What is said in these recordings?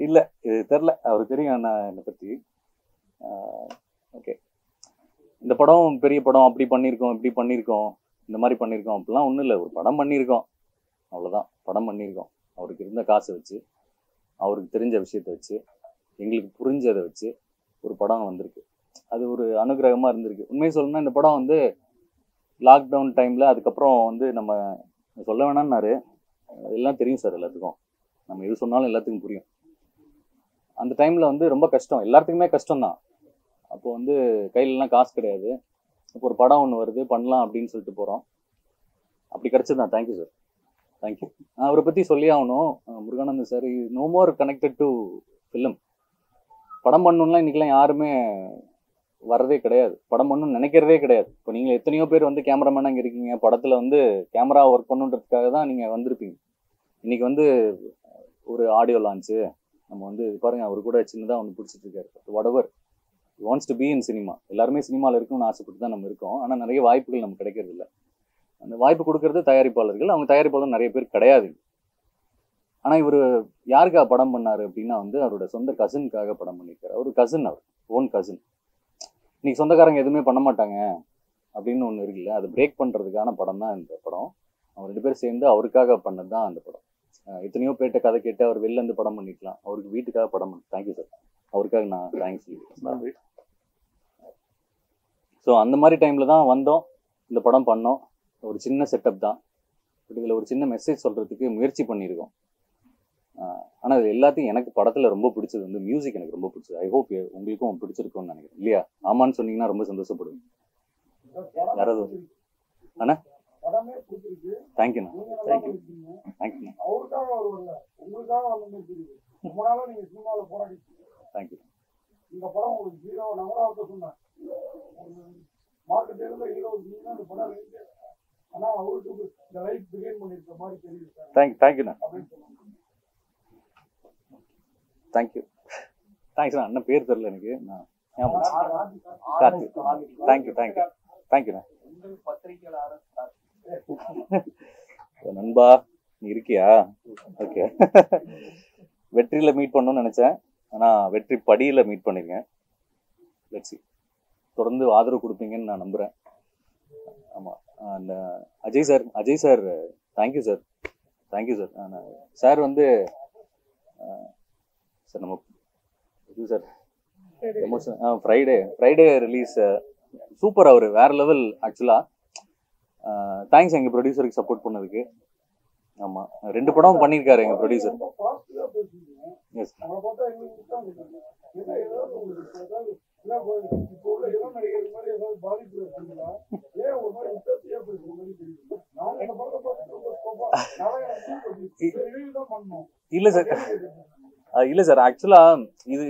இல்ல இது தெரியல, அவருக்கு தெரியும் நான் என்னை பத்தி. ஓகே, இந்த படம் பெரிய படம், அப்படி பண்ணியிருக்கோம் இப்படி பண்ணியிருக்கோம் இந்த மாதிரி பண்ணியிருக்கோம் அப்படிலாம் ஒன்றும் இல்லை. ஒரு படம் பண்ணியிருக்கோம், அவ்வளோதான். படம் பண்ணியிருக்கோம், அவருக்கு இருந்த காசை வச்சு, அவருக்கு தெரிஞ்ச விஷயத்தை வச்சு, எங்களுக்கு புரிஞ்சதை வச்சு ஒரு படம் வந்திருக்கு. அது ஒரு அனுகிரகமாக இருந்திருக்கு. உண்மையை சொல்லணும்னா இந்த படம் வந்து லாக்டவுன் டைமில், அதுக்கப்புறம் வந்து நம்ம சொல்ல வேணாம்னாரு, எல்லாம் தெரியும் சார் எல்லாத்துக்கும், நம்ம எது சொன்னாலும் எல்லாத்துக்கும் புரியும். அந்த டைமில் வந்து ரொம்ப கஷ்டம், எல்லாத்துக்குமே கஷ்டம்தான். அப்போ வந்து கையிலலாம் காசு கிடையாது. இப்போ ஒரு படம் ஒன்று வருது, பண்ணலாம் அப்படின்னு சொல்லிட்டு போகிறோம். அப்படி கிடச்சதுதான். Thank you sir, thank you. அவரை பற்றி சொல்லி ஆகணும். Muruganandam sir no more connected to film. படம் பண்ணணும்லாம் இன்றைக்கெலாம் யாருமே வர்றதே கிடையாது, படம் பண்ணணும்னு நினைக்கிறதே கிடையாது. இப்போ நீங்கள் எத்தனையோ பேர் வந்து கேமராமேனாக இங்கே இருக்கீங்க, படத்தில் வந்து கேமரா ஒர்க் பண்ணுன்றதுக்காக தான் நீங்கள் வந்திருப்பீங்க. இன்றைக்கி வந்து ஒரு ஆடியோ லான்ச்சு, நம்ம வந்து பாருங்க, அவர் கூட சின்னதாக ஒன்று பிடிச்சிட்டு இருக்காரு. Whatever wants to be in cinema. எல்லாருமே சினிமாவில் இருக்கணும்னு ஆசைப்பட்டு தான் நம்ம இருக்கோம். ஆனால் நிறைய வாய்ப்புகள் நமக்கு கிடைக்கிறது இல்லை. அந்த வாய்ப்பு கொடுக்கறது தயாரிப்பாளர்கள். அவங்க தயாரிப்பாளர் நிறைய பேர் கிடையாது. ஆனால் இவர் யாருக்காக படம் பண்ணார் அப்படின்னா வந்து அவரோட சொந்த கசினுக்காக படம் பண்ணியிருக்காரு. அவர் கசின், அவர் ஓன் கசின். இன்னைக்கு சொந்தக்காரங்க எதுவுமே பண்ண மாட்டாங்க அப்படின்னு ஒன்று இருக்குல்ல, அது பிரேக் பண்ணுறதுக்கான படம் தான் இந்த படம். அவங்க 2 பேரும் சேர்ந்து அவருக்காக பண்ணது தான் அந்த படம். எத்தனையோ பேர்ட்ட கதை கேட்டு அவர் வெளில இருந்து படம் பண்ணிக்கலாம், அவருக்கு வீட்டுக்காக படம் பண்ண. தேங்க்யூ சார், அவருக்காக நான் தேங்க்ஸ். ஸோ அந்த மாதிரி டைமில் தான் வந்தோம், இந்த படம் பண்ணோம். ஒரு சின்ன செட்டப் தான், இதில் ஒரு சின்ன மெசேஜ் சொல்கிறதுக்கு முயற்சி பண்ணியிருக்கோம். ஆனால் அது எல்லாத்தையும் எனக்கு படத்தில் ரொம்ப பிடிச்சது வந்து மியூசிக், எனக்கு ரொம்ப பிடிச்சது. ஐ ஹோப் உங்களுக்கும் பிடிச்சிருக்கும்னு நினைக்கிறேன். இல்லையா? ஆமான்னு சொன்னீங்கன்னா ரொம்ப சந்தோஷப்படுவேன். யாராவது அண்ணா? தேங்க்யூண்ணா, தேங்க்யூ, தேங்க்யூண்ணா, தேங்க்யூ. இந்த படம் உங்களுக்கு ஹீரோ நவராவத்தை சொன்னேன், மார்க்கெட் இருந்த ஹீரோ இந்த படம் ஆனால் அவருக்கு இந்த லைஃப் பிகின் பண்ணிருக்க மாதிரி தெரியுது. தேங்க்யூண்ணா, தேங்க்யூ, தேங்க்ஸ்ண்ணா. அண்ணன் பேர் தெரியல எனக்கு, நான் கார்த்தி. தேங்க்யூ, தேங்க்யூ, தேங்க்யூண்ணா. நண்பா நீ இருக்கியா? ஓகே. வெற்றியில் மீட் பண்ணணும்னு நினச்சேன், ஆனால் வெற்றி படியில் மீட் பண்ணிருக்கேன். Let's see. தொடர்ந்து ஆதரவு கொடுப்பீங்கன்னு நான் நம்புகிறேன். ஆமாம். அந்த Ajay sir thank you sir, thank you sir. Sir வந்து சார் நம்ம இது sir emotion Friday release super. அவர் வேற லெவல் ஆக்சுவலாக. தேங்க்ஸ் எங்கள் ப்ரொடியூசருக்கு சப்போர்ட் பண்ணதுக்கு. ஆமாம், 2 படம் பண்ணியிருக்காரு எங்கள் ப்ரொடியூசர். எஸ். இல்லை சார் ஆக்சுவலாக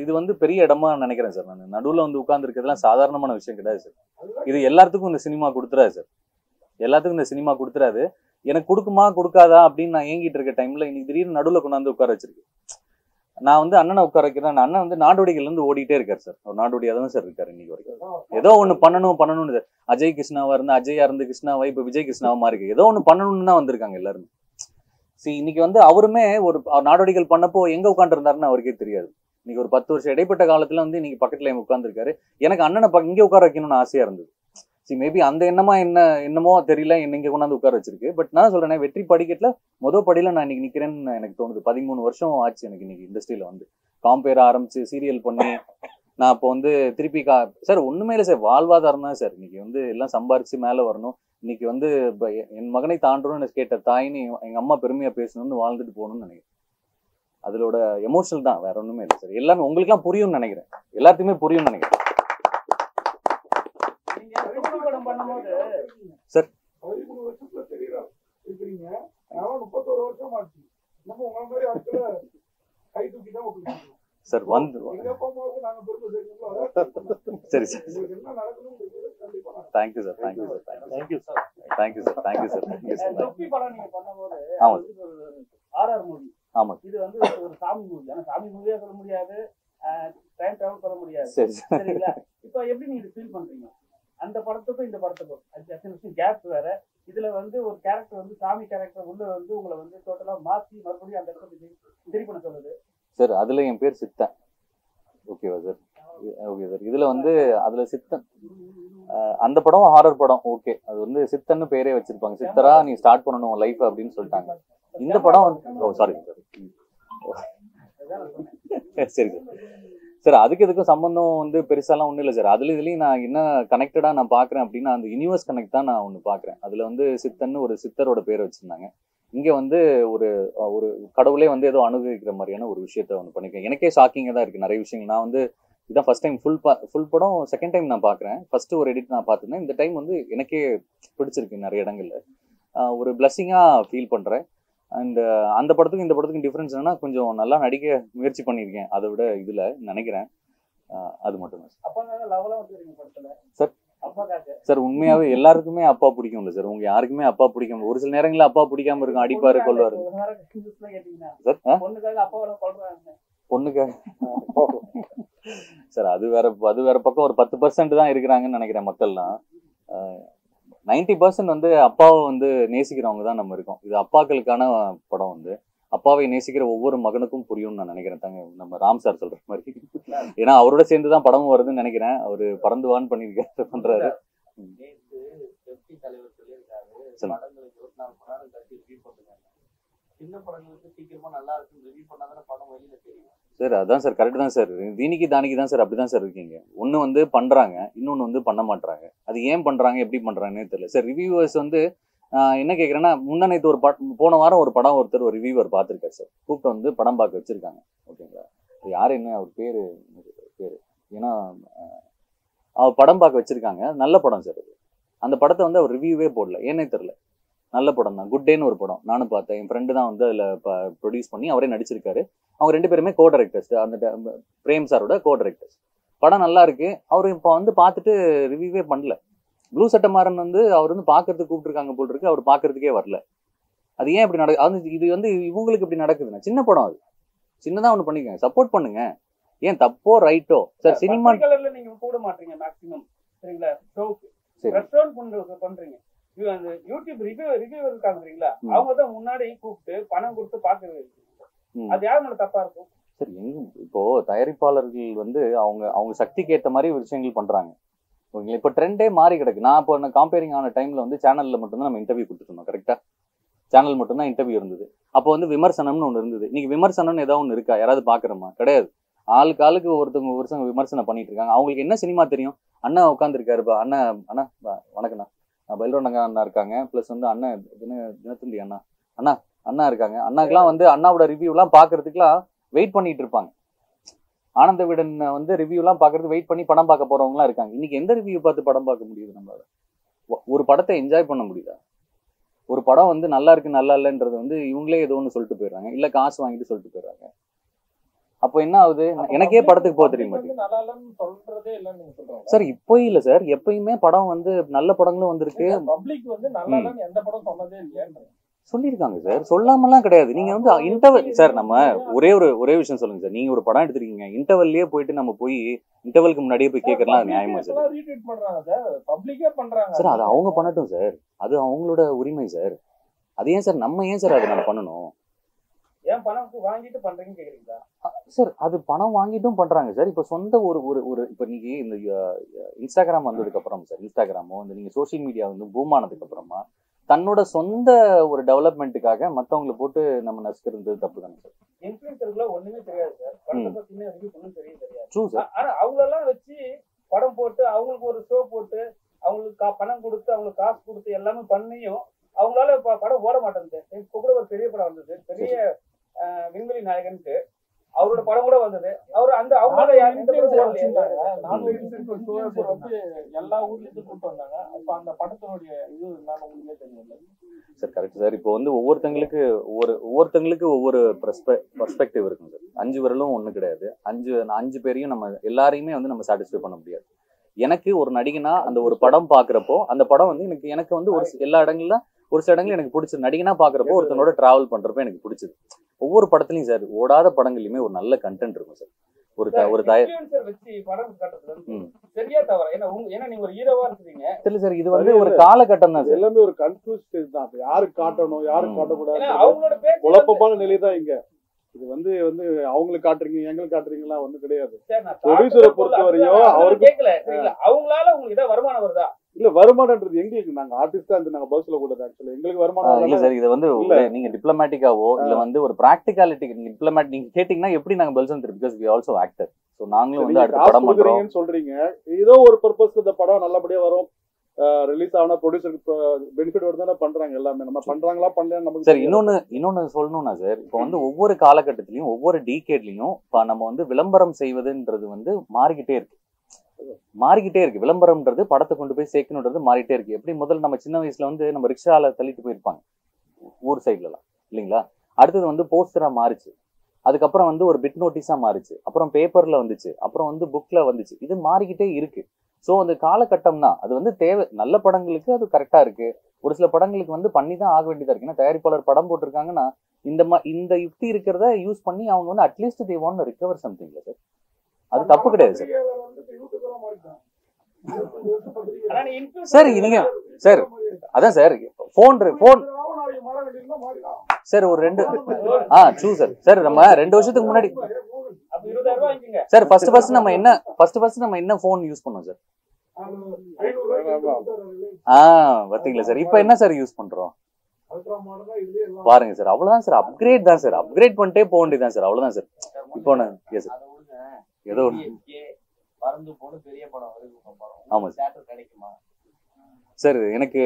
இது வந்து பெரிய இடமா நினைக்கிறேன் சார். நான் நடுவில் வந்து உட்கார்ந்துருக்கிறதுலாம் சாதாரணமான விஷயம் கிடையாது சார். இது எல்லாத்துக்கும் இந்த சினிமா கொடுத்துறாது சார், எல்லாத்துக்கும் இந்த சினிமா கொடுத்துறாது. எனக்கு கொடுக்குமா கொடுக்காதா அப்படின்னு நான் ஏங்கிட்டு இருக்க டைம்ல இன்னைக்கு திடீர்னு நடுவில் கொண்டாந்து உட்கார வச்சிருக்கு. நான் வந்து அண்ணனை உட்கார வைக்கிறேன். அண்ணன் வந்து நாடோடிகள்ல இருந்து ஓடிட்டே இருக்காரு சார். ஒரு நாடோடியா தான் சார் இருக்காரு இன்னைக்கு வரைக்கும். ஏதோ ஒன்று பண்ணணும்னு சார். அஜய் கிருஷ்ணாவா இருந்து அஜயா இருந்து கிருஷ்ணாவா இப்போ விஜய் கிருஷ்ணாவா மாறி இருக்கு. ஏதோ ஒன்று பண்ணணும்னு தான் வந்திருக்காங்க எல்லாருமே. இன்னைக்கு வந்து அவருமே ஒரு நாடோடிகள் பண்ணப்போ எங்க உட்காந்து இருந்தாருன்னு அவருக்கே தெரியாது. இன்னைக்கு ஒரு 10 வருஷம் இடைப்பட்ட காலத்துல வந்து இன்னைக்கு பக்கத்துல உட்காந்துருக்காரு. எனக்கு அண்ணனை இங்க உட்கார வைக்கணும்னு ஆசையா இருந்தது. மேபி அந்த எண்ணமா என்னமோ தெரியல, என்ன இங்க கொண்டாந்து உட்கார வச்சிருக்கு. பட் நான் சொல்றேன், வெற்றி படிக்கட்டுல முதல் படியில நான் இன்னைக்கு நிக்கிறேன்னு எனக்கு தோணுது. 13 வருஷம் ஆச்சு எனக்கு இன்னைக்கு இண்டஸ்ட்ரியில வந்து காம்பேர் ஆரம்பிச்சு சீரியல் பண்ணி நான் இப்போ வந்து திருப்பி சார் ஒண்ணுமே இல்லை சார், வாழ்வாதாரம் தான் சார். இன்னைக்கு வந்து எல்லாம் சம்பாரிச்சு மேல வரணும். இன்னைக்கு வந்து என் மகனை தாண்டணும்னு கேட்ட தாயின்னு எங்க அம்மா பெருமையா பேசணும்னு வாழ்ந்துட்டு போகணும்னு நினைக்கிறேன். அதோட எமோஷனல் தான், வேற ஒண்ணுமே இல்லை சார். எல்லாமே உங்களுக்கு எல்லாம் புரியும்னு நினைக்கிறேன், எல்லாத்துக்குமே புரியும்னு நினைக்கிறேன் சார். 13 வருஷத்துல தெரியல இருக்கீங்க, 31 வருஷம் ஆச்சு. நம்ம உங்க மாதிரி ஆட்கள கை தூக்கி தான் கொடுக்கணும் சார். வந்து எங்க போகும்போது நாங்க பெருமை சேர்க்கணும். சரி சார், என்ன நடக்கணும்ன்றது கண்டிப்பா. Thank you sir, thank you sir, thank you sir, thank you sir, thank you sir, thank you sir. தொப்பி படம் நீங்க பண்ணும்போது ஆமா ஒரு ஆர்ஆர் மூவி. ஆமா, இது வந்து ஒரு சாமி மூவி. ஆனா சாமி மூவியா சொல்ல முடியாது, டைம் டிராவல் பண்ண முடியாது. சரிங்களா? இப்போ எப்படி நீங்க ஃபீல் பண்றீங்க அந்த படத்துக்கும் இந்த படத்துக்கும்? 10 நிமிஷம் கேப் வேற, இதுல வந்து ஒரு கேரக்டர் வந்து சாமி கேரக்டர் உள்ள வந்து உங்களை வந்து டோட்டலா மாத்தி மறுபடியும் அந்த இடத்துல சரி பண்ண சொல்லுது சார். அதுல என் பேர் சித்தன். ஓகேவா சார்? Okay sir. இதுல வந்து அதுல சித்தன், அந்த படம் ஹாரர் படம். ஓகே, அது வந்து சித்தன்னு பேரே வச்சிருப்பாங்க. சித்தரா நீ ஸ்டார்ட் பண்ணணும் லைஃப் அப்படின்னு சொல்லிட்டாங்க. இந்த படம் வந்து ஓ சாரி சார். சரி சார். அதுக்கு இதுக்கும் சம்பந்தம் வந்து பெருசாலாம் ஒன்றும் இல்லை சார். அதுல இதுலயும் நான் என்ன கனெக்டடா நான் பாக்குறேன் அப்படின்னா அந்த யூனிவர்ஸ் கனெக்ட் தான் நான் ஒன்று பாக்குறேன். அதுல வந்து சித்தன்னு ஒரு சித்தரோட பேர் வச்சிருந்தாங்க. இங்க வந்து ஒரு ஒரு கடவுளே வந்து ஏதோ அனுபவிக்கிற மாதிரியான ஒரு விஷயத்த ஒன்று பண்ணிருக்கேன். எனக்கே ஷாக்கிங்கா தான் இருக்கு நிறைய விஷயங்கள். நான் வந்து இதான் ஃபர்ஸ்ட் டைம் ஃபுல் படம் செகண்ட் டைம் நான் பாக்குறேன். ஃபர்ஸ்ட் ஒரு எடிட் நான் பார்த்துருந்தேன். இந்த டைம் வந்து எனக்கே பிடிச்சிருக்கு நிறைய இடங்கள்ல. ஒரு பிளஸ்ஸிங்கா ஃபீல் பண்றேன். அண்ட் அந்த படத்துக்கும் இந்த படத்துக்கும் டிஃபரன்ஸ் என்னன்னா கொஞ்சம் நல்லா நடிக்க முயற்சி பண்ணியிருக்கேன் அதை விட இதுல நினைக்கிறேன். அது மட்டும் தான் சார். சார் உண்மையாவே எல்லாருக்குமே அப்பா பிடிக்கும்ல சார். உங்க யாருக்குமே அப்பா பிடிக்கும். ஒரு சில நேரங்களில் அப்பா பிடிக்காம இருக்கும், அடிப்பாரு கொள்வாரு சார். பொண்ணுக்காக சார் அது வேற பக்கம் ஒரு 10% தான் இருக்கிறாங்கன்னு நினைக்கிறேன் மக்கள்லாம். 90% வந்து அப்பாவை வந்து நேசிக்கிறவங்க தான் நம்ம இருக்கோம். இது அப்பாக்களுக்கான படம். வந்து அப்பாவை நேசிக்கிற ஒவ்வொரு மகனுக்கும் புரியும்னு நான் நினைக்கிறேன். தாங்க நம்ம ராம் சார் சொல்ற மாதிரி. ஏன்னா அவரோட சேர்ந்துதான் படமும் வருதுன்னு நினைக்கிறேன். அவரு பறந்துவான்னு பண்ணிருக்காரு பண்றாரு. சார் அதான் சார் கரெக்ட் தான் சார். தீனிக்கு தானிக்கு தான் சார். அப்படிதான் சார் இருக்கீங்க. ஒண்ணு வந்து பண்றாங்க, இன்னொன்னு வந்து பண்ண மாட்டாங்க. அது ஏன் பண்றாங்க எப்படி பண்றாங்கன்னு தெரியல சார். ரிவ்யூவர்ஸ் வந்து என்ன கேட்குறேன்னா முன்னாடி ஒரு போன வாரம் ஒரு படம் ஒருத்தர் ஒரு ரிவ்யூவர் பார்த்துருக்காரு சார். கூப்பிட்டு வந்து படம் பார்க்க வச்சிருக்காங்க. ஓகேங்களா? யாரு என்ன அவர் பேரு ஏன்னா அவர் படம் பார்க்க வச்சிருக்காங்க. நல்ல படம் சார் அது. அந்த படத்தை வந்து அவர் ரிவ்யூவே போடல. ஏன்னே தெரியல. நல்ல படம் தான். குட் டேன்னு ஒரு படம் நானும் பார்த்தேன். என் ஃப்ரெண்டு தான் வந்து அதில் ப்ரொடியூஸ் பண்ணி அவரே நடிச்சிருக்காரு. அவங்க 2 பேருமே கோ டைரக்டர்ஸ். அந்த பிரேம் சாரோட கோ டைரக்டர்ஸ். படம் நல்லா இருக்கு. அவர் இப்போ வந்து பார்த்துட்டு ரிவ்யூவே பண்ணல. ப்ளூ சட்டமாறன் வந்து அவர் வந்து பார்க்கறதுக்கு கூப்பிட்டுருக்காங்க போல் இருக்கு. அவர் பார்க்கறதுக்கே வரல. அது ஏன் இப்படி நடக்குது? இது வந்து இவங்களுக்கு இப்படி நடக்குதுன்னா சின்ன படம். அது சின்னதாக ஒன்று பண்ணிக்கோங்க, சப்போர்ட் பண்ணுங்க. ஏன் தப்போ ரைட்டோ சார் சினிமா நீங்க கூட மாட்டீங்க மேக்ஸிமம். சரிங்களா? ரெஸ்டாரண்ட் பண்றீங்க. அந்த யூடியூப் ரிவ்யூவர் இருக்காங்க. அவங்க தான் முன்னாடி கூப்பிட்டு பணம் கொடுத்து பாக்குறது. அது யார் மேல தப்பா இருக்கும் சார்? இப்போ தயாரிப்பாளர்கள் வந்து அவங்க சக்திக்கு ஏற்ற மாதிரி விஷயங்கள் பண்றாங்க. ஓகேங்களா? இப்போ ட்ரெண்டே மாறி கிடக்கு. நான் இப்போ காம்பேரிங் ஆன டைம்ல வந்து சேனல்ல மட்டும்தான் நம்ம இன்டர்வியூ கொடுத்துருந்தோம். கரெக்டா? சேனல் மட்டும்தான் இன்டர்வியூ இருந்தது. அப்போ வந்து விமர்சனம்னு ஒன்று இருந்தது. இன்னைக்கு விமர்சனம்னு ஏதாவது ஒன்று இருக்கா? யாராவது பாக்குறோமா? கிடையாது. ஆளுக்கு ஒருத்தவங்க வருஷம் விமர்சனம் பண்ணிட்டு இருக்காங்க. அவங்களுக்கு என்ன சினிமா தெரியும்? அண்ணா உட்காந்துருக்காருப்பா. அண்ணா வணக்கண்ணா. பைல்ரோன் அண்ணா இருக்காங்க. பிளஸ் வந்து அண்ணன் தினத்தந்தி அண்ணா இருக்காங்க. அண்ணாக்கெல்லாம் வந்து அண்ணாவோட ரிவ்யூ எல்லாம் பாக்குறதுக்குலாம் வெயிட் பண்ணிட்டு இருப்பாங்க. ஆனந்த விடன் வந்து ரிவ்யூ எல்லாம் பாக்குறது வெயிட் பண்ணி படம் பார்க்க போறவங்க எல்லாம் இருக்காங்க. இன்னைக்கு எந்த ரிவ்யூ பார்த்து படம் பார்க்க முடியுது? நம்மளால ஒரு படத்தை என்ஜாய் பண்ண முடியுதா? ஒரு படம் வந்து நல்லா இருக்கு நல்லா இல்லைன்றது வந்து இவங்களே ஏதோ ஒன்று சொல்லிட்டு போயிடுறாங்க. இல்ல காசு வாங்கிட்டு சொல்லிட்டு போயிடுறாங்க. அப்போ என்ன ஆகுது? எனக்கே படத்துக்கு போக தெரிய மாட்டேங்குது சார். இப்போ இல்ல சார், எப்பயுமே படம் வந்து நல்ல படங்களும் வந்திருக்கு. சொல்லியிருக்காங்க சார். சொல்லாமலாம் கிடையாது. நீங்க வந்து இன்டர்வல் சார், நம்ம ஒரே விஷயம் சொல்லுங்க சார். நீங்க ஒரு படம் எடுத்துருக்கீங்க, இன்டர்வல்லே போயிட்டு நம்ம போய் இன்டர்வலுக்கு முன்னாடியே போய் கேட்கறலாம் நியாயமா சார்? சார் அது அவங்க பண்ணட்டும் சார். அது அவங்களோட உரிமை சார். அது ஏன் சார் நம்ம அதை நம்ம பண்ணணும்? சார் அது பணம் வாங்கிட்டும் பண்றாங்க சார். இப்ப சொந்த ஒரு இப்ப நீங்க இந்த இன்ஸ்டாகிராம் வந்ததுக்கு அப்புறம் சார், இன்ஸ்டாகிராமோ இந்த நீங்க சோசியல் மீடியா வந்து பூம் ஆனதுக்கு அப்புறமா தன்னோட சொந்த ஒரு டெவலப்மெண்ட்டுக்காக மத்தவங்களை போட்டு நம்ம நசுக்கிறது தப்பு தானே சார்? ஒண்ணுமே தெரியாது சார். True sir. ஆனா அவங்களெல்லாம் வச்சு படம் போட்டு அவங்களுக்கு ஒரு ஷோ போட்டு அவங்களுக்கு பணம் கொடுத்து அவங்களுக்கு காசு கொடுத்து எல்லாமே பண்ணியும் அவங்களால படம் ஓட மாட்டேங்குது. இப்போ கூட ஒரு பெரிய படம் வந்தது, பெரிய விண்வெளி நாயகன்ட்டு. அவரோட படம் கூட வந்தது. அவர் அந்த அவங்களோட எல்லா ஊர்ல இருந்து கூப்பிட்டு வந்தாங்க. அப்ப அந்த படத்தினுடைய இது உங்களுக்கு தெரியல சார். Correct sir. இப்போ வந்து ஒவ்வொருத்தங்களுக்கு ஒவ்வொரு பெர்ஸ்பெக்டிவ் இருக்கும் சார். 5 விரலும் ஒண்ணு கிடையாது. 5 பேரையும் நம்ம எல்லாரையுமே வந்து நம்ம சாட்டிஸ்ஃபை பண்ண முடியாது. எனக்கு ஒரு நடிகனா அந்த ஒரு படம் பாக்குறப்போ அந்த படம் வந்து எனக்கு வந்து ஒரு எல்லா இடங்கள்ல ஒரு சில இடங்கள் எனக்கு பிடிச்சது. நடிகனா பாக்குறப்போ ஒருத்தனோட டிராவல் பண்றப்போ எனக்கு பிடிச்சது. ஒவ்வொரு படத்துலையும் சார், ஓடாத படங்கள்லையுமே ஒரு நல்ல கண்டென்ட் இருக்கும் சார். ஒரு வச்சு படம் கட்டுறது சரியா தவறா? ஏன்னா நீங்க ஒரு ஹீரோவா இருக்கீங்க. இல்ல சார், இது வந்து ஒரு காலகட்டம் தான். எல்லாமே ஒரு கன்ஃபியூஸ் ஸ்டேஜ் தான். யாருக்கு காட்டணும் யாருக்கு காட்டக்கூடாது அவங்களோட குழப்பமான நிலை தான் இங்க. இது வந்து அவங்களுக்கு காட்டுறீங்க எங்களுக்கு காட்டுறீங்களா ஒண்ணும் கிடையாது. ப்ரொடியூசரை பொறுத்த வரையும் அவருக்கு கேட்கல. அவங்களால உங்களுக்கு ஏதாவது வருமானம் வருதா? இல்ல வருமானம்ன்றது எங்களுக்கு நாங்க ஆர்டிஸ்டா இருந்து நாங்க பஸ்ல கூட ஆக்சுவலா எங்களுக்கு வருமானம் இல்ல சார். இது வந்து நீங்க டிப்ளமேட்டிக்காவோ இல்ல வந்து ஒரு பிராக்டிகாலிட்டி நீங்க டிப்ளமேட் நீங்க கேட்டீங்கன்னா எப்படி நாங்க பதில் சொல்றோம்? Because we also actor. So நாங்களும் வந்து அடுத்த படம் பண்றோம் சொல்றீங்க. ஏதோ ஒரு பர்பஸ் இந்த படம் நல்லபடியா வரும் ரிலீஸ் ஆனா ப்ரொடியூசருக்கு பெனிஃபிட் வருதுன்னா பண்றாங்க எல்லாமே. நம்ம பண்றாங்களா பண்ணல நமக்கு சார். இன்னொன்னு சொல்லணும்னா சார், இப்போ வந்து ஒவ்வொரு காலகட்டத்திலயும் ஒவ்வொரு டீகேட்லயும் நம்ம வந்து விளம்பரம் செய்வதுன்றது வந்து மாறிக்கிட்டே இருக்கு. விளம்பரம்ன்றது படத்தை கொண்டு போய் சேர்க்கணுன்றது மாறிட்டே இருக்கு. எப்படி முதல்ல நம்ம சின்ன வயசுல வந்து நம்ம ரிக்ஷால தள்ளிட்டு போயிருப்பாங்க ஊர் சைட்ல எல்லாம் இல்லைங்களா. அடுத்தது வந்து போஸ்டரா மாறிச்சு. அதுக்கப்புறம் வந்து ஒரு பிட் நோட்டீஸா மாறிச்சு. அப்புறம் பேப்பர்ல வந்துச்சு. அப்புறம் வந்து புக்ல வந்துச்சு. இது மாறிக்கிட்டே இருக்கு. ஸோ அந்த காலகட்டம் தான் அது வந்து தேவை. நல்ல படங்களுக்கு அது கரெக்டா இருக்கு. ஒரு சில படங்களுக்கு வந்து பண்ணி தான் ஆக வேண்டியதா இருக்கு. ஏன்னா தயாரிப்பாளர் படம் போட்டிருக்காங்கன்னா இந்த யுக்தி இருக்கிறத யூஸ் பண்ணி அவங்க வந்து at least they want to recover something sir. அது தப்பு கிடையாது சார். சார் நீங்க சார் அதான் சார் போன் சார் ஒரு 2 ட்ரூ சார். சார் நம்ம 2 வருஷத்துக்கு முன்னாடி சார் ஃபர்ஸ்ட் நம்ம என்ன போன் யூஸ் பண்ணோம் சார்? பாத்தீங்களா சார் இப்ப என்ன சார் யூஸ் பண்றோம் பாருங்க சார். அவ்வளவுதான் சார். அப்கிரேட் தான் சார். அப்கிரேட் பண்ணிட்டே போக வேண்டியதான் சார். அவ்வளவுதான் சார். இப்போ ஏதோ ஆமா சார். எனக்கு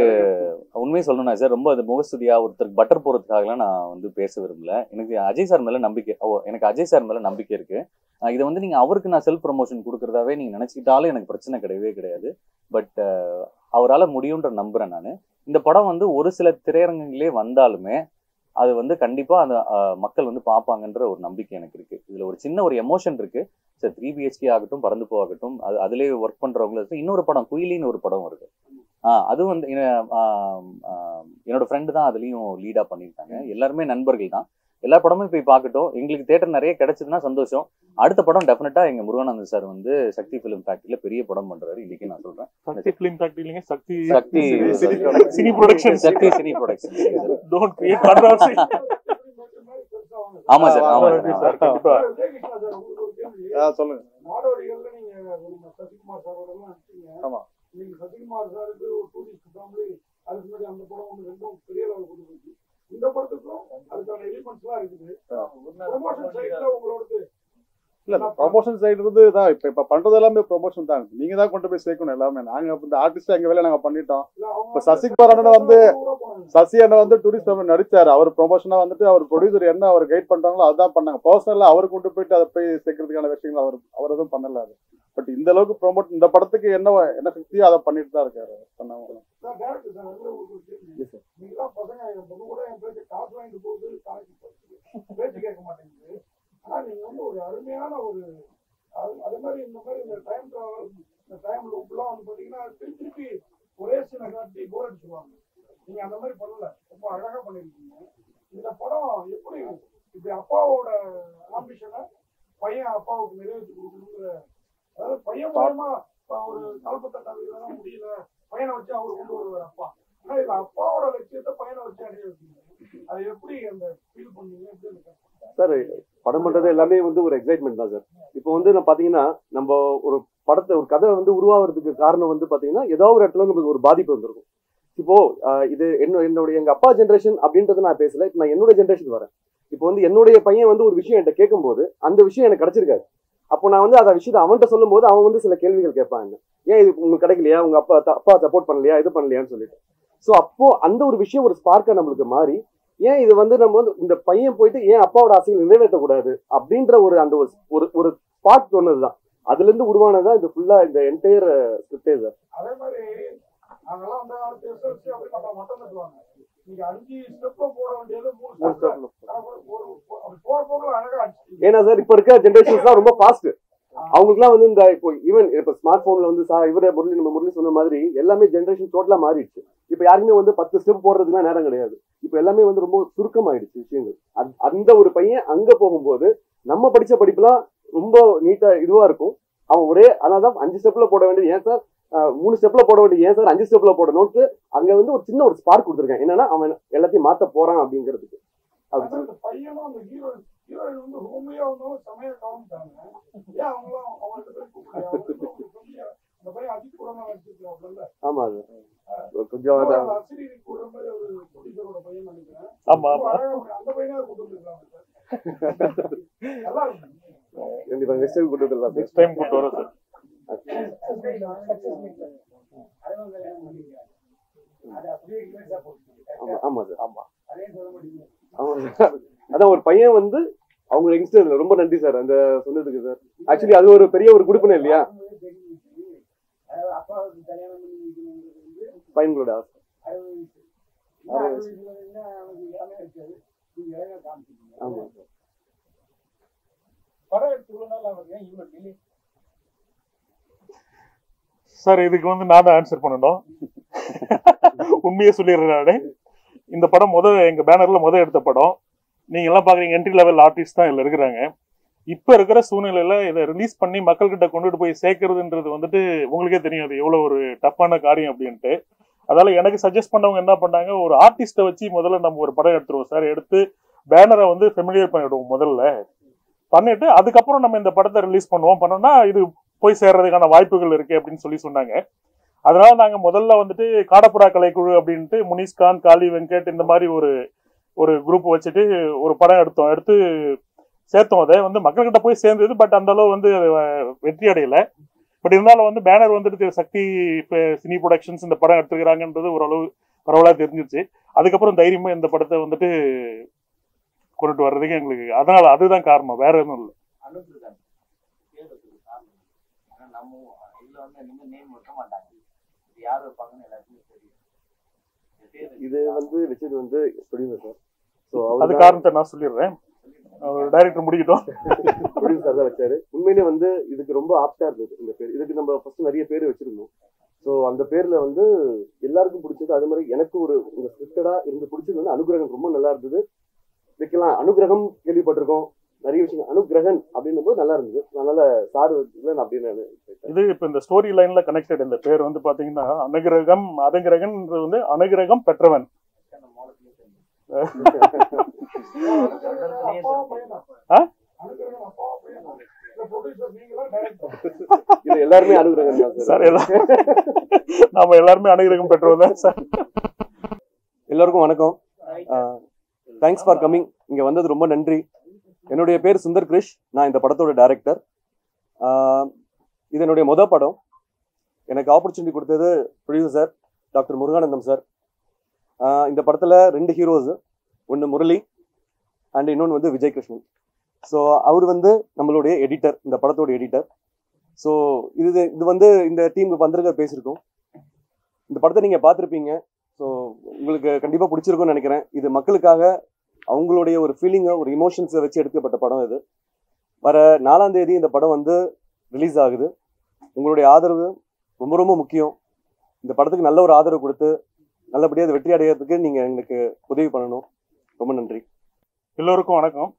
உண்மையை சொல்லணும்னா சார் ரொம்ப அது முகஸ்துதியா ஒருத்தருக்கு பட்டர் போறதுக்காகலாம் நான் வந்து பேச விரும்பல. எனக்கு அஜய் சார் மேல நம்பிக்கை இருக்கு. இதை வந்து நீங்க அவருக்கு நான் செல்ஃப் ப்ரமோஷன் கொடுக்கறதாவே நீங்க நினைச்சுக்கிட்டாலும் எனக்கு பிரச்சனை கிடையவே கிடையாது. பட் அவரால முடியும்ன்ற நம்புறேன் நான். இந்த படம் வந்து ஒரு சில திரையரங்குகளே வந்தாலுமே அது வந்து கண்டிப்பா அந்த மக்கள் வந்து பார்ப்பாங்கன்ற ஒரு நம்பிக்கை எனக்கு இருக்கு. இதுல ஒரு சின்ன ஒரு எமோஷன் இருக்கு சார். 3 BHK ஆகட்டும், பறந்து போகட்டும், அதுலேயே ஒர்க் பண்றவங்களுக்கு இன்னொரு படம் குயிலின்னு ஒரு படம் வருது. அதுவும் வந்து என்னோட ஃப்ரெண்டு தான் அதுலயும் லீடா பண்ணியிருக்காங்க. எல்லாருமே நண்பர்கள் தான். எல்லா படமும் போய் பார்க்கட்டும். எங்களுக்கு தியேட்டர் நிறைய கிடைச்சதுன்னா சந்தோஷம். அடுத்த படம் டெஃபினட்டா எங்க முருகானந்தன் சார் வந்து சக்தி பிலிம் ஃபேக்டரியில பெரிய படம் பண்றாரு. இன்னைக்கு நான் சொல்றேன். சக்தி பிலிம் ஃபேக்டரி இல்லைங்க, Sakthi cine production. Don't create controversy. ஆமா சார். ஆமா சார். கண்டிப்பா சொல்லுங்க. நாடோடிகள்ல நீங்க சசிகுமார் சாரோட எல்லாம் நடிச்சீங்க. ஆமா. நீங்க சசிகுமார் சாருக்கு ஒரு டூரிஸ்ட் ஃபேமிலி அதுக்கு முன்னாடி அந்த படம் ஒன்று ரெண்டும் பெரிய அளவு கொண்டு போச்சு. இந்த படத்துக்கும் அதுக்கான எலிமெண்ட்ஸ் எல்லாம் இருக்குது. ப்ரொமோஷன் சைடுல உங்களோட இல்ல ப்ரொமோஷன் சைடு இருந்து தான் இப்ப பண்றது எல்லாமே ப்ரொமோஷன் தான். நீங்க தான் கொண்டு போய் சேர்க்கணும் எல்லாமே. நாங்க இந்த ஆர்டிஸ்ட் எங்க வேலை நாங்க பண்ணிட்டோம். இப்ப சசிகுமார் அண்ணன் வந்து சசி அண்ணன் வந்து டூரிஸ்ட் ஃபேமிலி நடிச்சாரு. அவர் ப்ரொமோஷனா வந்துட்டு அவர் ப்ரொடியூசர் என்ன அவர் கைட் பண்றாங்களோ அதான் பண்ணாங்க. பர்சனலா அவர் கொண்டு போயிட்டு அதை போய் சேர்க்கறதுக்கான விஷயங்கள் அவர் எதுவும் பண்ணல. அது பட் இந்த அளவுக்கு ப்ரொமோட் இந்த படத்துக்கு என்ன சக்தியோ அதை பண்ணிட்டு தான் இருக்காரு. ஆனா நீங்க வந்து ஒரு அருமையான ஒரு அதே மாதிரி இந்த மாதிரி இந்த டைம் டிராவல் இந்த டைம் லூப்லாம் வந்து பாத்தீங்கன்னா திருப்பி ஒரே சீனை காட்டி போர் அடிச்சுருவாங்க. நீங்க அந்த மாதிரி பண்ணல, ரொம்ப அழகா பண்ணிருக்கீங்க. இந்த படம் எப்படி இப்படி அப்பாவோட ஆம்பிஷனை பையன் அப்பாவுக்கு நிறைவேற்றி கொடுக்கணுங்கிற, அதாவது பையன் மூலமா ஒரு கல்பத்தட்டாக முடியல, பையனை வச்சு அவரு கொண்டு வருவார் அப்பா. ஆனா இது அப்பாவோட லட்சியத்தை பையனை வச்சு அடைய வைக்கீங்க. அதை எப்படி அந்த ஃபீல் பண்ணீங்க? எப்படி சார் படம் பண்றது எல்லாமே வந்து ஒரு எக்ஸைட்மெண்ட் தான் சார். இப்போ வந்து நான் பாத்தீங்கன்னா நம்ம ஒரு படத்தை ஒரு கதை வந்து உருவாகிறதுக்கு காரணம் வந்து பாத்தீங்கன்னா ஏதோ ஒரு இடத்துல நம்மளுக்கு ஒரு பாதிப்பு வந்திருக்கும். இப்போ இது எங்க அப்பா ஜென்ரேஷன் அப்படின்றத நான் பேசல. இப்போ நான் என்னோட ஜென்ரேஷன் வரேன். இப்போ வந்து என்னுடைய பையன் வந்து ஒரு விஷயம் என்கிட்ட கேட்கும் போது அந்த விஷயம் எனக்கு கிடைச்சிருக்காரு. அப்போ நான் வந்து அந்த விஷயத்தை அவன்கிட்ட சொல்லும் போது அவன் வந்து சில கேள்விகள் கேட்பாங்க. ஏன் இது உங்களுக்கு கிடைக்கலையா, உங்க அப்பா சப்போர்ட் பண்ணலையா, இது பண்ணலையான்னு சொல்லிட்டு. ஸோ அப்போ அந்த ஒரு விஷயம் ஒரு ஸ்பார்க்கா நம்மளுக்கு மாறி, ஏன் இது வந்து நம்ம வந்து இந்த பையன் போயிட்டு ஏன் அப்பாவோட ஆசைகள் நிறைவேற்றக்கூடாது அப்படின்ற ஒரு அந்த ஒரு ஸ்பார்க் சொன்னதுதான். அதுல இருந்து உருவானதான் இது ஃபுல்லா இந்த என்டையர் ஸ்கிரிப்டே சார். அதே மாதிரி அதெல்லாம் அந்த காலத்து எஸ்எல்சி அப்படி நம்ம மட்டம் தட்டுவாங்க. நீங்க 5 ஸ்டெப்ல போட வேண்டியது 3 ஸ்டெப்ல போற போக்குல அழகா அடிச்சு. ஏன்னா சார் இப்ப இருக்க ஜென்ரேஷன்ஸ் தான் ரொம்ப ஃபாஸ்ட். அவங்களுக்குலாம் வந்து இந்த இப்போ ஈவன் இப்ப ஸ்மார்ட் போன்ல வந்து நம்ம முரளி சொன்ன மாதிரி எல்லாமே ஜென்ரேஷன் டோட்டலா மாறிடுச்சு. இப்ப யாருமே வந்து 10 ஸ்டெப் போடுறதுக்குலாம் நேரம் கிடையாது. இப்ப எல்லாமே வந்து ரொம்ப சுருக்கமாயிடுச்சு விஷயங்கள். அந்த ஒரு பையன் அங்க போகும்போது நம்ம படிச்ச படிப்புலாம் ரொம்ப நீட்டா இதுவா இருக்கும். அவன் ஒரே அதான் 5 ஸ்டெப்ல போட வேண்டியது ஏன் சார் 3 ஸ்டெப்ல போட வேண்டியது ஏன் சார் 5 ஸ்டெப்ல போடணும்னு அங்க வந்து ஒரு சின்ன ஒரு ஸ்பார்க் கொடுத்துருக்கேன். என்னன்னா அவன் எல்லாத்தையும் மாத்த போறான் அப்படிங்கிறதுக்கு. பையனும் அந்த ஹீரோயின் வந்து ரோமியா வந்தாலும் செமையா காமிச்சாங்க. ஏன் அவங்களாம் அந்த பையன் அஜித் கூட நடிச்சிருக்காங்கல்ல. ஆமா அது கொஞ்சம் அசிரி கூட மாதிரி ஒரு ப்ரொடியூசரோட பையன் நினைக்கிறேன். ஆமா ஆமா அந்த பையனா கூட்டு வந்துருக்காங்க சார். நல்லா இருக்கு. கண்டிப்பா நெக்ஸ்ட் டைம் கூட்டு வரலாம். நெக்ஸ்ட் டைம் கூட்டு வரோம் சார். ஆமா சார் ஆமா அதான் ஒரு பையன் வந்து அவங்க யங்ஸ்டர் ரொம்ப நன்றி சார் அந்த சொன்னதுக்கு சார். ஆக்சுவலி அது ஒரு பெரிய ஒரு குடுப்பினை இல்லையா பையன்களோட ஆசை. ஆமா படம் எடுத்துக்கணும் சார். இதுக்கு வந்து நான் தான் ஆன்சர் பண்ணணும். உண்மையே சொல்லிடுறேன் நானு. இந்த படம் எங்க பேனர்ல எடுத்த படம். நீங்க எல்லாம் பாக்குறீங்க என்ட்ரி லெவல் ஆர்டிஸ்ட் தான் இதுல இருக்கிறாங்க. இப்ப இருக்கிற சூழ்நிலையில இதை ரிலீஸ் பண்ணி மக்கள்கிட்ட கொண்டுட்டு போய் சேர்க்கறதுன்றது வந்துட்டு உங்களுக்கே தெரியும் அது எவ்வளவு ஒரு டஃப்பான காரியம் அப்படின்ட்டு. அதனால எனக்கு சஜஸ்ட் பண்ணவங்க என்ன பண்ணாங்க, ஒரு ஆர்டிஸ்ட வச்சு முதல்ல நம்ம ஒரு படம் எடுத்துருவோம் சார், எடுத்து பேனரை வந்து ஃபெமிலியர் பண்ணிடுவோம் முதல்ல, பண்ணிட்டு அதுக்கப்புறம் நம்ம இந்த படத்தை ரிலீஸ் பண்ணோம்னா இது போய் சேர்றதுக்கான வாய்ப்புகள் இருக்கு அப்படின்னு சொன்னாங்க. அதனால நாங்க முதல்ல வந்துட்டு காடப்புறா கலைக்குழு அப்படின்ட்டு முனிஸ்கான், காளி வெங்கட் இந்த மாதிரி ஒரு குரூப் வச்சுட்டு ஒரு படம் எடுத்து சேர்த்தோம். அதை வந்து மக்கள்கிட்ட போய் சேர்ந்தது. பட் அந்த அளவு வந்து வெற்றி அடையல. பட் இருந்தாலும் வந்து பேனர் வந்துட்டு சக்தி சினி ப்ரொடக்ஷன்ஸ் இந்த படம் எடுத்துக்கிறாங்கன்றது ஓரளவு பரவலா தெரிஞ்சிருச்சு. அதுக்கப்புறம் தைரியமா இந்த படத்தை வந்துட்டு கொண்டுட்டு வர்றதுக்கு எங்களுக்கு அதனால அதுதான் காரணம், வேற எதுவும் இல்லை. இது வந்து வச்சது வந்து ப்ரொடியூசர் சார். அது காரணத்தை நான் சொல்லிடுறேன், டைரக்டர் முடிக்கட்டும். ப்ரொடியூசர் தான் வச்சாரு. உண்மையிலே வந்து இதுக்கு ரொம்ப ஆப்டா இருந்தது இந்த பேர். இதுக்கு நம்ம ஃபர்ஸ்ட் நிறைய பேர் வச்சிருந்தோம். ஸோ அந்த பேர்ல வந்து எல்லாருக்கும் பிடிச்சது. அது மாதிரி எனக்கு ஒரு ஸ்கிரிப்டடா இருந்து பிடிச்சது வந்து அனுகிரகம் ரொம்ப நல்லா இருந்தது. வைக்கலாம் அனுகிரகம் கேள்விப்பட்டிருக்கோம் நிறைய விஷயம். அனுகிரகன் அப்படின்னும் போது நல்லா இருந்தது. அதனால சார் அப்படின்னு இது இப்ப இந்த ஸ்டோரி லைன்ல கனெக்டட். இந்த பேர் வந்து பாத்தீங்கன்னா அனுகிரகன் வந்து அனுகிரகம் பெற்றவன். எல்லாருமே அனுகிரகம் சார். நாம எல்லாருமே அனுகிரகம் பெற்றவன் தான் சார். எல்லாருக்கும் வணக்கம். Thanks for coming. இங்க வந்தது ரொம்ப நன்றி. என்னுடைய பேர் சுந்தர் கிரிஷ். நான் இந்த படத்தோட டைரக்டர். இது என்னுடைய மொதல் படம். எனக்கு ஆப்பர்ச்சுனிட்டி கொடுத்தது ப்ரொடியூசர் டாக்டர் முருகானந்தம் சார். இந்த படத்தில் 2 ஹீரோஸ், ஒன்று முரளி அண்ட் இன்னொன்று வந்து விஜய் கிருஷ்ணன். ஸோ அவர் வந்து நம்மளுடைய எடிட்டர், இந்த படத்தோட எடிட்டர். ஸோ இது வந்து இந்த டீமுக்கு வந்திருக்க பேசியிருக்கோம். இந்த படத்தை நீங்கள் பார்த்துருப்பீங்க. ஸோ உங்களுக்கு கண்டிப்பாக பிடிச்சிருக்கும்னு நினைக்கிறேன். இது மக்களுக்காக அவங்களுடைய ஒரு ஃபீலிங்கை, ஒரு இமோஷன்ஸை வச்சு எடுக்கப்பட்ட படம் இது. வர 4ஆம் தேதி இந்த படம் வந்து ரிலீஸ் ஆகுது. உங்களுடைய ஆதரவு ரொம்ப ரொம்ப முக்கியம். இந்த படத்துக்கு நல்ல ஒரு ஆதரவு கொடுத்து நல்லபடியாக அது வெற்றி அடைகிறதுக்கு நீங்கள் எங்களுக்கு உதவி பண்ணணும். ரொம்ப நன்றி. எல்லோருக்கும் வணக்கம்.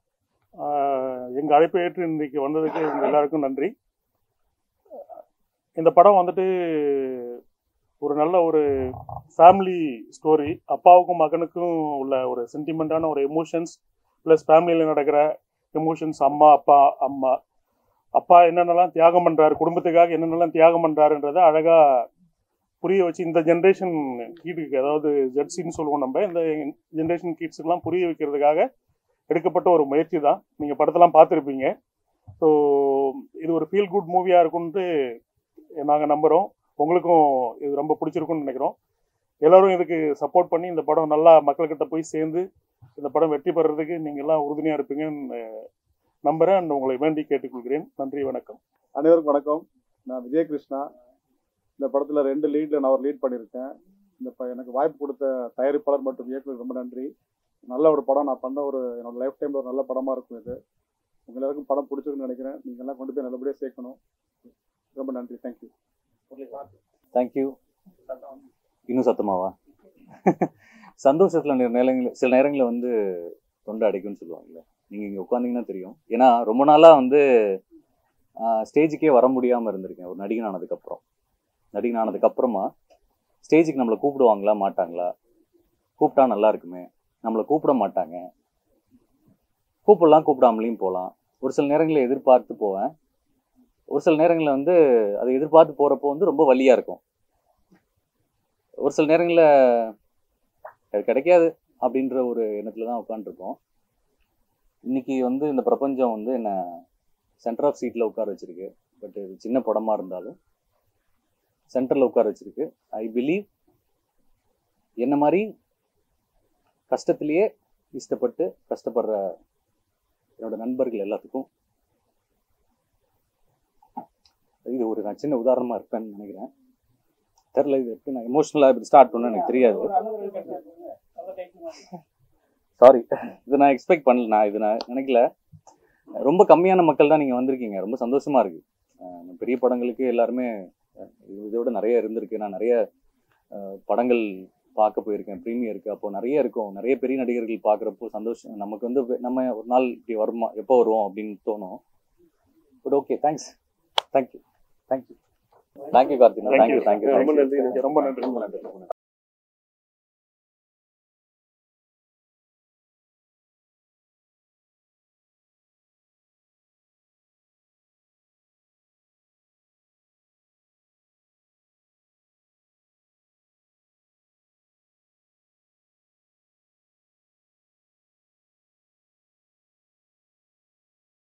எங்கள் அழைப்பை ஏற்று இன்றைக்கு வந்ததுக்கு உங்கள் எல்லாருக்கும் நன்றி. இந்த படம் வந்துட்டு ஒரு நல்ல ஒரு ஃபேமிலி ஸ்டோரி. அப்பாவுக்கும் மகனுக்கும் உள்ள ஒரு சென்டிமெண்ட்டான ஒரு எமோஷன்ஸ் ப்ளஸ் ஃபேமிலியில் நடக்கிற எமோஷன்ஸ். அப்பா என்னென்னலாம் தியாகம் பண்ணுறாரு, குடும்பத்துக்காக என்னென்னலாம் தியாகம் பண்ணுறாருன்றதை அழகாக புரிய வச்சு இந்த ஜென்ரேஷன் கீட்டுக்கு, அதாவது ஜெட்ஸின்னு சொல்லுவோம் நம்ம, இந்த ஜென்ரேஷன் கிட்ஸுக்கெல்லாம் புரிய வைக்கிறதுக்காக எடுக்கப்பட்ட ஒரு முயற்சி தான். நீங்கள் படத்தெல்லாம் பார்த்துருப்பீங்க. ஸோ இது ஒரு ஃபீல் குட் மூவியாக இருக்குன்ட்டு நாங்கள் நம்புகிறோம். உங்களுக்கும் இது ரொம்ப பிடிச்சிருக்குன்னு நினைக்கிறோம். எல்லோரும் இதுக்கு சப்போர்ட் பண்ணி இந்த படம் நல்லா மக்கள்கிட்ட போய் சேர்ந்து இந்த படம் வெற்றி பெறதுக்கு நீங்கள் எல்லாம் உறுதுணையாக இருப்பீங்கன்னு நம்புகிறேன். அண்ட் உங்களை வேண்டி கேட்டுக்கொள்கிறேன். நன்றி, வணக்கம். அனைவருக்கும் வணக்கம். நான் விஜய் கிருஷ்ணா. இந்த படத்தில் 2 லீடில் நான் ஒரு லீட் பண்ணியிருக்கேன். எனக்கு வாய்ப்பு கொடுத்த தயாரிப்பாளர் மற்றும் இயக்குனர் ரொம்ப நன்றி. நல்ல ஒரு படம் நான் பண்ண என்னோட லைஃப் டைமில் ஒரு நல்ல படமாக இருக்கும் இது. உங்கள் எல்லாருக்கும் படம் பிடிச்சிருக்குன்னு நினைக்கிறேன். நீங்கள் எல்லாம் கொண்டு போய் நல்லபடியாக சேர்க்கணும். ரொம்ப நன்றி. தேங்க்யூ. தேங்க்யூ. இன்னும் சத்தமாவா? சந்தோஷத்தில் சில நேரங்களில் வந்து தொண்டை அடைக்கும்னு சொல்லுவாங்கல்ல. நீங்கள் இங்கே உட்காந்திங்கன்னா தெரியும். ஏன்னா ரொம்ப நாளாக வந்து ஸ்டேஜுக்கே வர முடியாமல் இருந்திருக்கேன் ஒரு நடிகன் ஆனதுக்கப்புறமா ஸ்டேஜுக்கு நம்மளை கூப்பிடுவாங்களா மாட்டாங்களா, கூப்பிட்டா நல்லா இருக்குமே, நம்மளை கூப்பிட மாட்டாங்க, கூப்பிடாமலையும் போகலாம். ஒரு சில நேரங்களில் எதிர்பார்த்து போவேன், ஒரு சில நேரங்களில் வந்து அதை எதிர்பார்த்து போகிறப்போ வந்து ரொம்ப வலியாக இருக்கும். ஒரு சில நேரங்களில் அது கிடைக்காது அப்படின்ற ஒரு எண்ணத்தில் தான் உட்காந்துருக்கோம். இன்னைக்கு வந்து இந்த பிரபஞ்சம் வந்து என்னை சென்டர் ஆஃப் சீட்டில் உட்கார வச்சிருக்கு. பட் இது சின்ன படமாக இருந்தாலும் சென்டரில் உட்கார வச்சிருக்கு. ஐ பிலீவ் என்ன மாதிரி கஷ்டத்திலேயே இஷ்டப்பட்டு கஷ்டப்படுற என்னோட நண்பர்கள் எல்லாத்துக்கும் இது ஒரு நான் சின்ன உதாரணமாக இருப்பேன்னு நினைக்கிறேன். தெரில இது எப்படி நான் எமோஷனலாக இப்படி ஸ்டார்ட் பண்ண எனக்கு தெரியாது. சாரி, இது நான் எக்ஸ்பெக்ட் பண்ணல, நான் நினைக்கல. ரொம்ப கம்மியான மக்கள் தான் நீங்கள் வந்திருக்கீங்க, ரொம்ப சந்தோஷமா இருக்கு. பெரிய படங்களுக்கு எல்லாருமே இதோட நிறைய இருந்திருக்கு. நான் நிறைய படங்கள் பார்க்க போயிருக்கேன், ப்ரீமியருக்கு. அப்போ நிறைய இருக்கும், நிறைய பெரிய நடிகர்கள் பார்க்குறப்போ சந்தோஷம். நமக்கு வந்து நம்ம ஒரு நாள் இப்படி வருமா, எப்போ வருவோம் அப்படின்னு தோணும். பட் ஓகே, தேங்க்ஸ், தேங்க்யூ கார்த்தினா, தேங்க்யூ. ரொம்ப நன்றி.